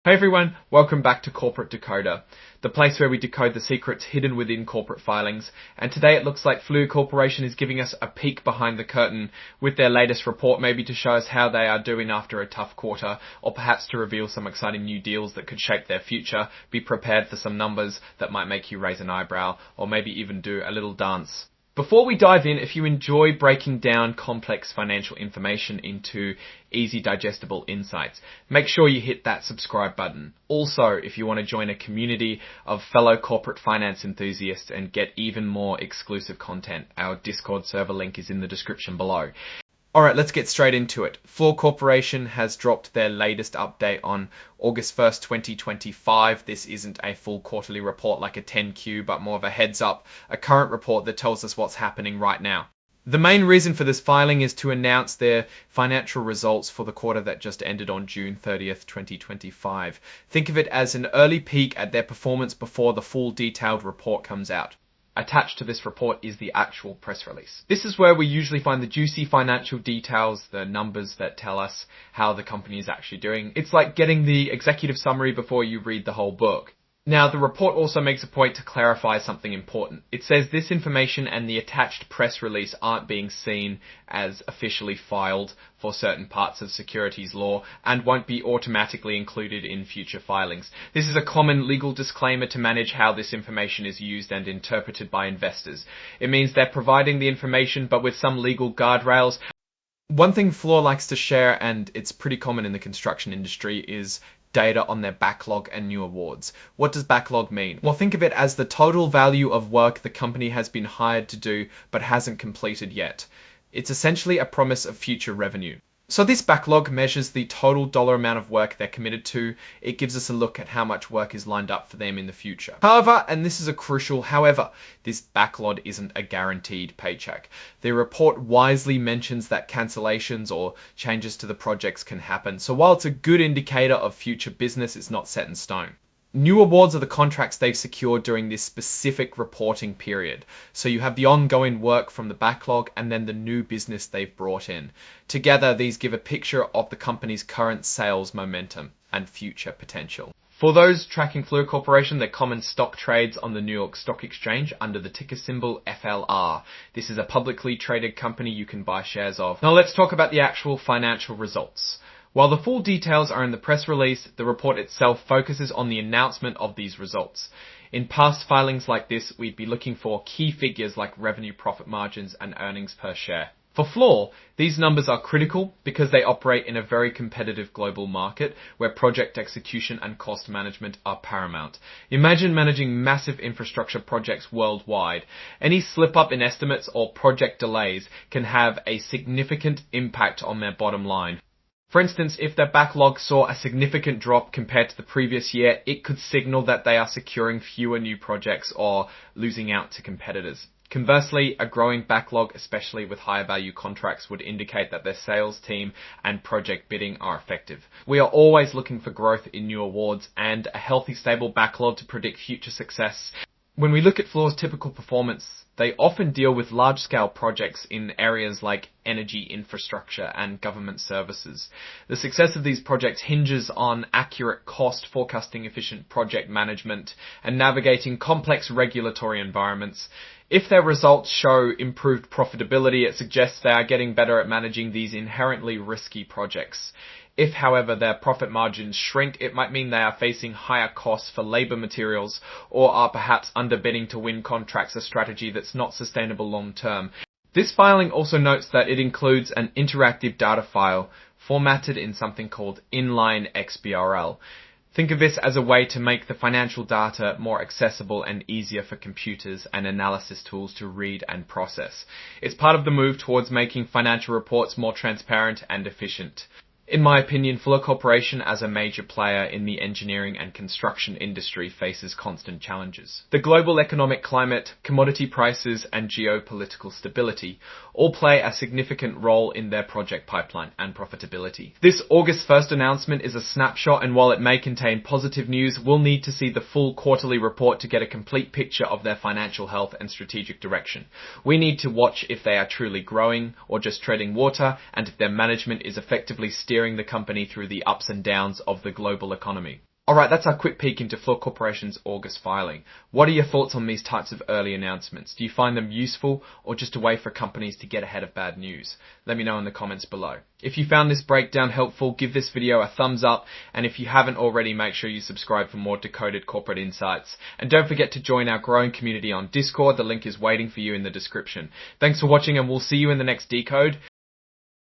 Hey everyone, welcome back to Corporate Decoder, the place where we decode the secrets hidden within corporate filings. And today it looks like Fluor Corporation is giving us a peek behind the curtain with their latest report, maybe to show us how they are doing after a tough quarter, or perhaps to reveal some exciting new deals that could shape their future. Be prepared for some numbers that might make you raise an eyebrow, or maybe even do a little dance. Before we dive in, if you enjoy breaking down complex financial information into easy digestible insights, make sure you hit that subscribe button. Also, if you want to join a community of fellow corporate finance enthusiasts and get even more exclusive content, our Discord server link is in the description below. Alright, let's get straight into it. Fluor Corporation has dropped their latest update on August 1st, 2025. This isn't a full quarterly report like a 10Q, but more of a heads up, a current report that tells us what's happening right now. The main reason for this filing is to announce their financial results for the quarter that just ended on June 30th, 2025. Think of it as an early peek at their performance before the full detailed report comes out. Attached to this report is the actual press release. This is where we usually find the juicy financial details, the numbers that tell us how the company is actually doing. It's like getting the executive summary before you read the whole book. Now, the report also makes a point to clarify something important. It says this information and the attached press release aren't being seen as officially filed for certain parts of securities law and won't be automatically included in future filings. This is a common legal disclaimer to manage how this information is used and interpreted by investors. It means they're providing the information but with some legal guardrails. One thing Fluor likes to share, and it's pretty common in the construction industry, is data on their backlog and new awards. What does backlog mean? Well, think of it as the total value of work the company has been hired to do but hasn't completed yet. It's essentially a promise of future revenue. So this backlog measures the total dollar amount of work they're committed to. It gives us a look at how much work is lined up for them in the future. However, and this is a crucial however, this backlog isn't a guaranteed paycheck. The report wisely mentions that cancellations or changes to the projects can happen. So while it's a good indicator of future business, it's not set in stone. New awards are the contracts they've secured during this specific reporting period. So you have the ongoing work from the backlog and then the new business they've brought in. Together, these give a picture of the company's current sales momentum and future potential. For those tracking Fluor Corporation, their common stock trades on the New York Stock Exchange under the ticker symbol FLR. This is a publicly traded company you can buy shares of. Now let's talk about the actual financial results. While the full details are in the press release, the report itself focuses on the announcement of these results. In past filings like this, we'd be looking for key figures like revenue, profit margins, and earnings per share. For Fluor, these numbers are critical because they operate in a very competitive global market where project execution and cost management are paramount. Imagine managing massive infrastructure projects worldwide. Any slip up in estimates or project delays can have a significant impact on their bottom line. For instance, if their backlog saw a significant drop compared to the previous year, it could signal that they are securing fewer new projects or losing out to competitors. Conversely, a growing backlog, especially with higher value contracts, would indicate that their sales team and project bidding are effective. We are always looking for growth in new awards and a healthy, stable backlog to predict future success. When we look at Fluor's typical performance, they often deal with large-scale projects in areas like energy infrastructure and government services. The success of these projects hinges on accurate cost forecasting, efficient project management, and navigating complex regulatory environments. If their results show improved profitability, it suggests they are getting better at managing these inherently risky projects. If, however, their profit margins shrink, it might mean they are facing higher costs for labor materials or are perhaps underbidding to win contracts, a strategy that's not sustainable long term. This filing also notes that it includes an interactive data file formatted in something called inline XBRL. Think of this as a way to make the financial data more accessible and easier for computers and analysis tools to read and process. It's part of the move towards making financial reports more transparent and efficient. In my opinion, Fluor Corporation, as a major player in the engineering and construction industry, faces constant challenges. The global economic climate, commodity prices, and geopolitical stability all play a significant role in their project pipeline and profitability. This August 1st announcement is a snapshot, and while it may contain positive news, we'll need to see the full quarterly report to get a complete picture of their financial health and strategic direction. We need to watch if they are truly growing or just treading water, and if their management is effectively steering the company through the ups and downs of the global economy. Alright, that's our quick peek into Fluor Corporation's August filing. What are your thoughts on these types of early announcements? Do you find them useful or just a way for companies to get ahead of bad news? Let me know in the comments below. If you found this breakdown helpful, give this video a thumbs up, and if you haven't already, make sure you subscribe for more decoded corporate insights. And don't forget to join our growing community on Discord. The link is waiting for you in the description. Thanks for watching, and we'll see you in the next Decode.